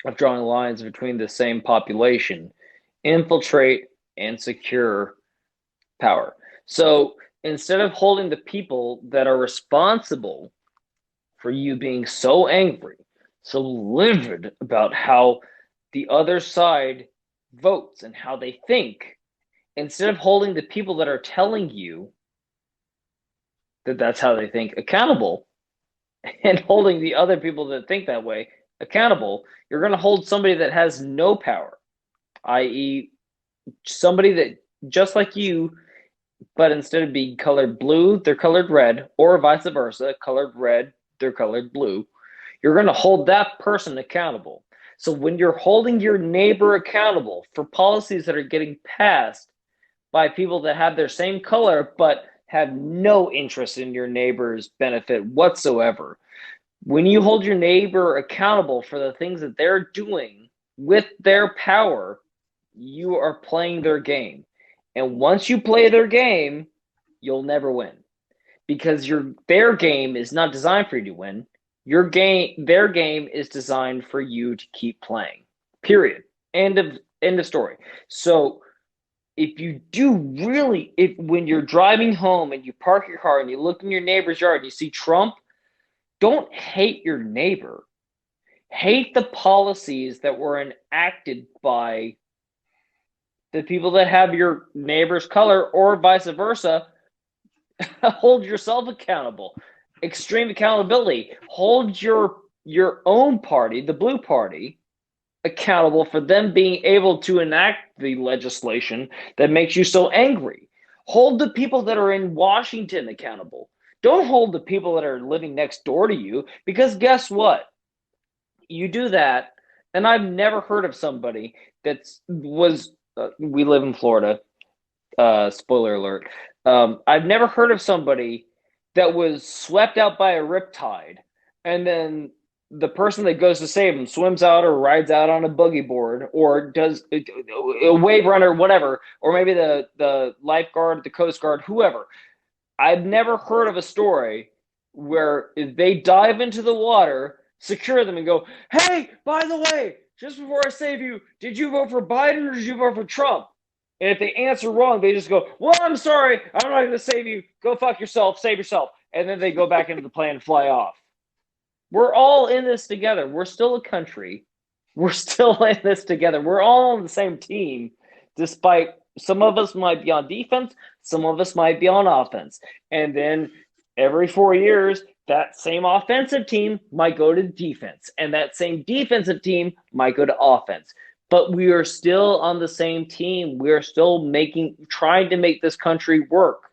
of drawing lines between the same population, infiltrate and secure power. So instead of holding the people that are responsible for you being so angry, so livid about how the other side votes and how they think, instead of holding the people that are telling you that that's how they think accountable, and holding the other people that think that way accountable, you're going to hold somebody that has no power, i.e., somebody that just like you, but instead of being colored blue, they're colored red, or vice versa, colored red, they're colored blue. You're going to hold that person accountable. So when you're holding your neighbor accountable for policies that are getting passed by people that have their same color but have no interest in your neighbor's benefit whatsoever, when you hold your neighbor accountable for the things that they're doing with their power, you are playing their game. And once you play their game, you'll never win, because their game is not designed for you to win. Their game is designed for you to keep playing. Period. End of story. So if you do really, if when you're driving home and you park your car and you look in your neighbor's yard and you see Trump, don't hate your neighbor. Hate the policies that were enacted by the people that have your neighbor's color, or vice versa. Hold yourself accountable. Extreme accountability. Hold your own party, the blue party, accountable for them being able to enact the legislation that makes you so angry. Hold the people that are in Washington accountable. Don't hold the people that are living next door to you, because guess what? You do that, and I've never heard of somebody we live in Florida. Spoiler alert. I've never heard of somebody that was swept out by a riptide, and then the person that goes to save them swims out or rides out on a boogie board or does a wave runner, whatever, or maybe the lifeguard, the Coast Guard, whoever. I've never heard of a story where they dive into the water, secure them, and go, "Hey, by the way, just before I save you, did you vote for Biden or did you vote for Trump?" And if they answer wrong, they just go, "Well, I'm sorry, I'm not going to save you. Go fuck yourself, save yourself." And then they go back into the plane and fly off. We're all in this together. We're still a country. We're still in this together. We're all on the same team, despite some of us might be on defense, some of us might be on offense. And then every 4 years, that same offensive team might go to defense, and that same defensive team might go to offense. But we are still on the same team. We are still trying to make this country work.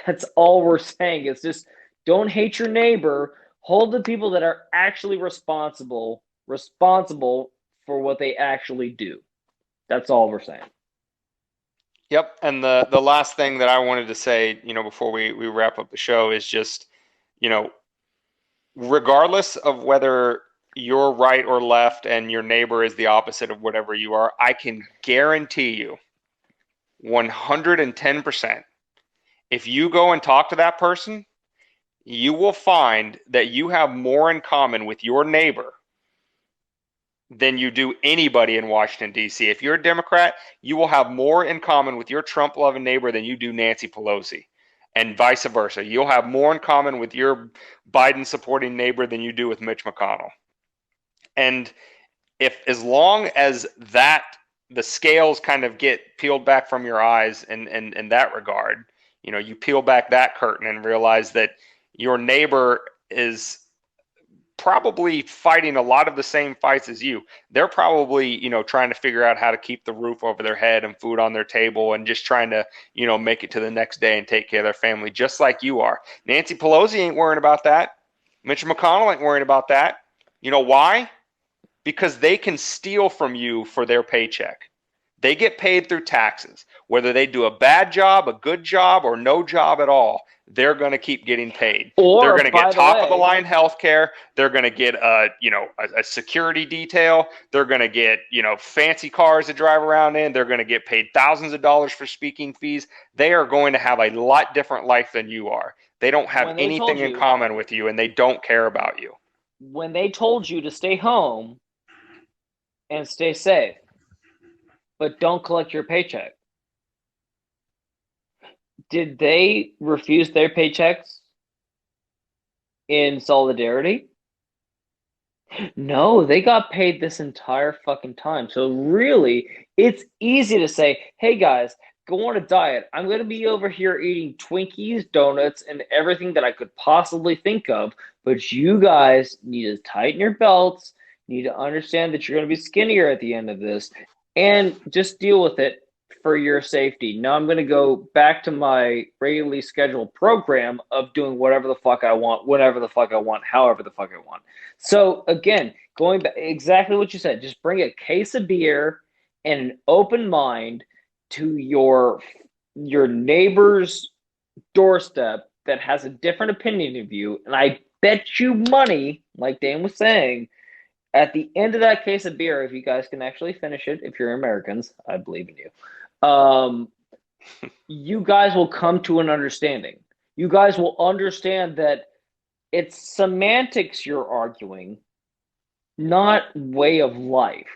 That's all we're saying. It's just, don't hate your neighbor. Hold the people that are actually responsible responsible for what they actually do. That's all we're saying. Yep. And the last thing that I wanted to say, before we wrap up the show is just, you know, regardless of whether you're right or left and your neighbor is the opposite of whatever you are, I can guarantee you 110%, if you go and talk to that person, you will find that you have more in common with your neighbor than you do anybody in Washington, D.C. If you're a Democrat, you will have more in common with your Trump-loving neighbor than you do Nancy Pelosi, and vice versa. You'll have more in common with your Biden-supporting neighbor than you do with Mitch McConnell. And as long as the scales kind of get peeled back from your eyes in that regard, you peel back that curtain and realize that your neighbor is probably fighting a lot of the same fights as you. They're probably, trying to figure out how to keep the roof over their head and food on their table and just trying to, make it to the next day and take care of their family just like you are. Nancy Pelosi ain't worrying about that. Mitch McConnell ain't worrying about that. You know why? Because they can steal from you for their paycheck. They get paid through taxes. Whether they do a bad job, a good job, or no job at all, they're going to keep getting paid. They're going to get top of the line health care. They're going to get a security detail. They're going to get, fancy cars to drive around in. They're going to get paid thousands of dollars for speaking fees. They are going to have a lot different life than you are. They don't have anything in common with you, and they don't care about you. When they told you to stay home and stay safe, but don't collect your paycheck, did they refuse their paychecks in solidarity? No, they got paid this entire fucking time. So really, it's easy to say, hey guys, go on a diet. I'm going to be over here eating Twinkies, donuts, and everything that I could possibly think of. But you guys need to tighten your belts, need to understand that you're going to be skinnier at the end of this, and just deal with it for your safety. Now I'm going to go back to my regularly scheduled program of doing whatever the fuck I want, whenever the fuck I want, however the fuck I want. So again, going back, exactly what you said, just bring a case of beer and an open mind to your neighbor's doorstep that has a different opinion of you, and I bet you money, like Dan was saying, at the end of that case of beer, if you guys can actually finish it, if you're Americans, I believe in you. You guys will come to an understanding. You guys will understand that it's semantics you're arguing, not way of life.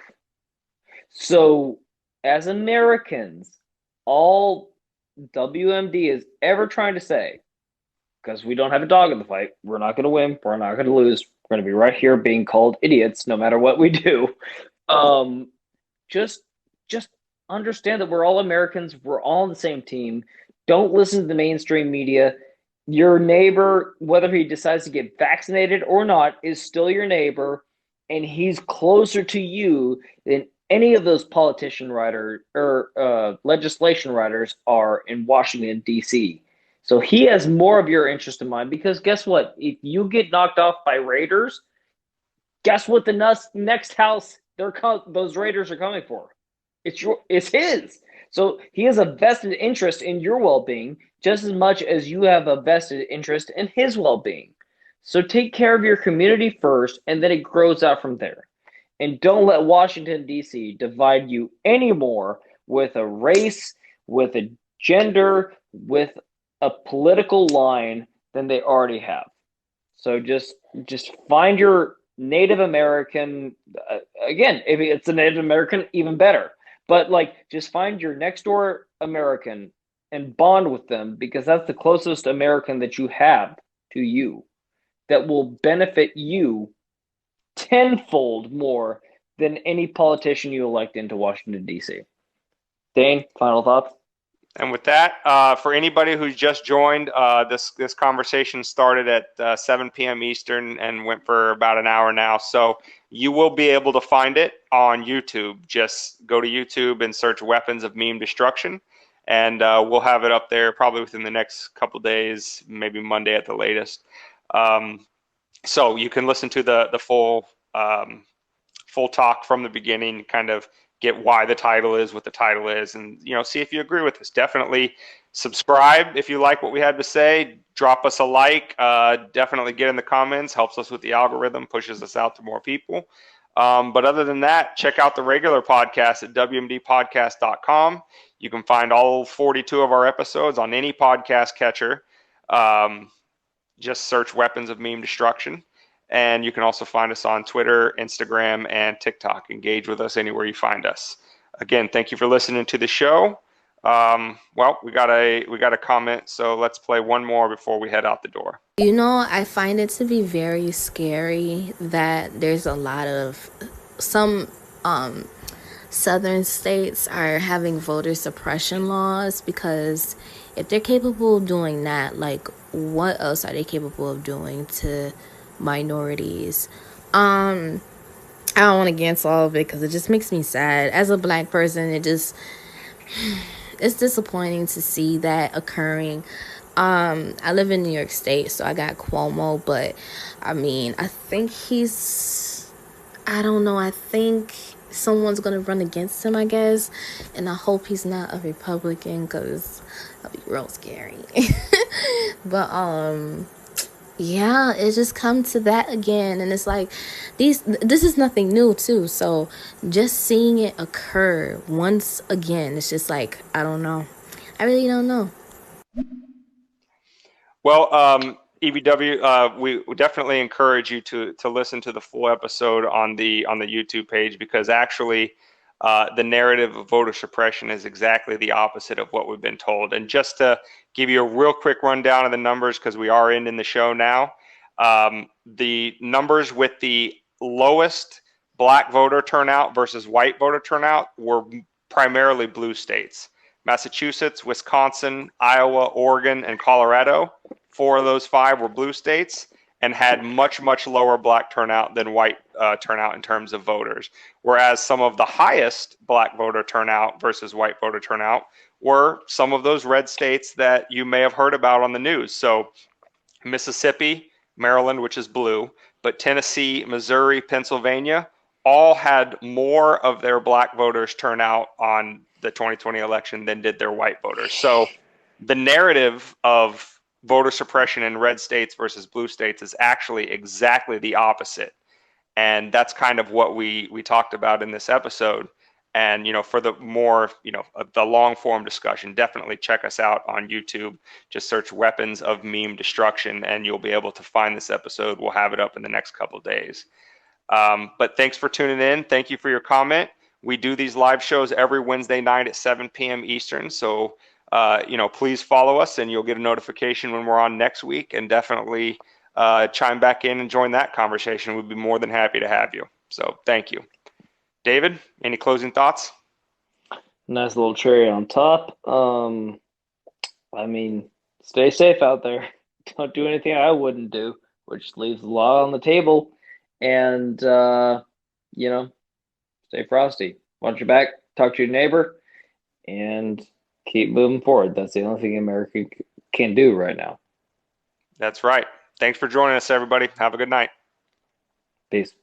So, as Americans, all WMD is ever trying to say, because we don't have a dog in the fight, we're not going to win, we're not going to lose, we're going to be right here being called idiots no matter what we do. Just understand that we're all Americans, we're all on the same team. Don't listen to the mainstream media. Your neighbor, whether he decides to get vaccinated or not, is still your neighbor, and he's closer to you than any of those politician writers or legislation writers are in Washington, D.C. So he has more of your interest in mind, because guess what? If you get knocked off by Raiders, guess what the next house those Raiders are coming for? It's his. So he has a vested interest in your well-being just as much as you have a vested interest in his well-being. So take care of your community first, and then it grows out from there. And don't let Washington, D.C. divide you anymore with a race, with a gender, with a political line than they already have. So just find your Native American, again, if it's a Native American, even better. But just find your next door American and bond with them, because that's the closest American that you have to you that will benefit you tenfold more than any politician you elect into Washington, D.C. Dane, final thoughts? And with that, for anybody who's just joined, this conversation started at 7 p.m. Eastern and went for about an hour now. So you will be able to find it on YouTube. Just go to YouTube and search Weapons of Meme Destruction, and we'll have it up there probably within the next couple days, maybe Monday at the latest. So you can listen to the full full talk from the beginning, kind of get why the title is what the title is, and see if you agree with us. Definitely subscribe if you like what we had to say. Drop us a like. Definitely get in the comments. Helps us with the algorithm, pushes us out to more people. But other than that, check out the regular podcast at WMDpodcast.com. You can find all 42 of our episodes on any podcast catcher. Just search Weapons of Meme Destruction. And you can also find us on Twitter, Instagram, and TikTok. Engage with us anywhere you find us. Again, thank you for listening to the show. Well, we got a comment, so let's play one more before we head out the door. I find it to be very scary that there's a lot of some southern states are having voter suppression laws, because if they're capable of doing that, like, what else are they capable of doing to minorities? I don't want to get into all of it because it just makes me sad. As a black person, it's disappointing to see that occurring. I live in New York State, so I got Cuomo, but I think I don't know, I think someone's gonna run against him, I guess, and I hope he's not a Republican, because that'll be real scary. But yeah, it just come to that again, and it's like this is nothing new too, so just seeing it occur once again, it's just like, I don't know, I really don't know. Well, EBW, we definitely encourage you to listen to the full episode on the YouTube page, because actually the narrative of voter suppression is exactly the opposite of what we've been told. And just to give you a real quick rundown of the numbers, because we are ending the show now, the numbers with the lowest black voter turnout versus white voter turnout were primarily blue states. Massachusetts, Wisconsin, Iowa, Oregon, and Colorado. 4 of those 5 were blue states and had much, much lower black turnout than white turnout in terms of voters. Whereas some of the highest black voter turnout versus white voter turnout were some of those red states that you may have heard about on the news. So Mississippi, Maryland, which is blue, but Tennessee, Missouri, Pennsylvania, all had more of their black voters turn out on the 2020 election than did their white voters. So the narrative of voter suppression in red states versus blue states is actually exactly the opposite. And that's kind of what we talked about in this episode. And, for the more, the long form discussion, definitely check us out on YouTube. Just search Weapons of Meme Destruction and you'll be able to find this episode. We'll have it up in the next couple of days. But thanks for tuning in. Thank you for your comment. We do these live shows every Wednesday night at 7 p.m. Eastern. So, please follow us and you'll get a notification when we're on next week, and definitely chime back in and join that conversation. We'd be more than happy to have you. So thank you. David, any closing thoughts? Nice little cherry on top. Stay safe out there. Don't do anything I wouldn't do, which leaves the law on the table. And, stay frosty. Watch your back, talk to your neighbor, and keep moving forward. That's the only thing America can do right now. That's right. Thanks for joining us, everybody. Have a good night. Peace.